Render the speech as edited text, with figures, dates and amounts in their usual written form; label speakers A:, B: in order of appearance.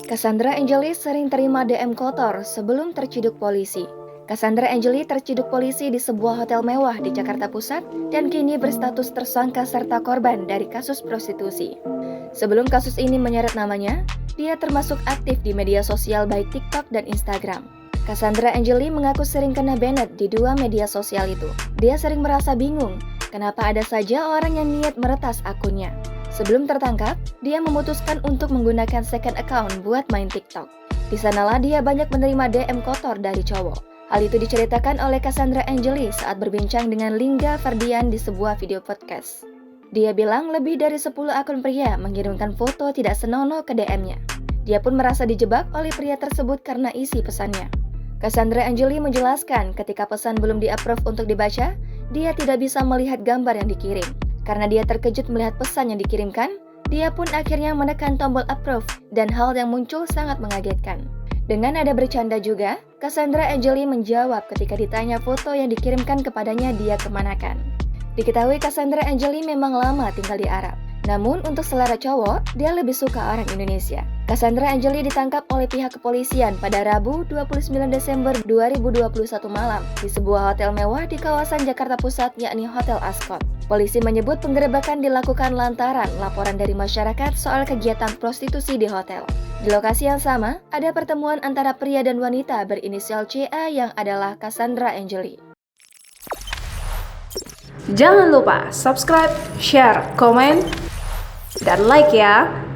A: Cassandra Angeli sering terima DM kotor sebelum terciduk polisi. Cassandra Angeli terciduk polisi di sebuah hotel mewah di Jakarta Pusat dan kini berstatus tersangka serta korban dari kasus prostitusi. Sebelum kasus ini menyeret namanya, dia termasuk aktif di media sosial baik TikTok dan Instagram. Cassandra Angeli mengaku sering kena banned di dua media sosial itu. Dia sering merasa bingung, kenapa ada saja orang yang niat meretas akunnya. Sebelum tertangkap, dia memutuskan untuk menggunakan second account buat main TikTok. Di sanalah dia banyak menerima DM kotor dari cowok. Hal itu diceritakan oleh Cassandra Angeli saat berbincang dengan Lingga Ferdian di sebuah video podcast. Dia bilang lebih dari 10 akun pria mengirimkan foto tidak senonoh ke DM-nya. Dia pun merasa dijebak oleh pria tersebut karena isi pesannya. Cassandra Angeli menjelaskan ketika pesan belum di-approve untuk dibaca, dia tidak bisa melihat gambar yang dikirim. Karena dia terkejut melihat pesan yang dikirimkan, dia pun akhirnya menekan tombol approve dan hal yang muncul sangat mengagetkan. Dengan nada bercanda juga, Cassandra Angeli menjawab ketika ditanya foto yang dikirimkan kepadanya dia kemanakan. Diketahui Cassandra Angeli memang lama tinggal di Arab. Namun untuk selera cowok, dia lebih suka orang Indonesia. Cassandra Angeli ditangkap oleh pihak kepolisian pada Rabu 29 Desember 2021 malam di sebuah hotel mewah di kawasan Jakarta Pusat yakni Hotel Ascot. Polisi menyebut penggerebekan dilakukan lantaran laporan dari masyarakat soal kegiatan prostitusi di hotel. Di lokasi yang sama, ada pertemuan antara pria dan wanita berinisial CA yang adalah Cassandra Angeli.
B: Jangan lupa subscribe, share, komen, dan like ya!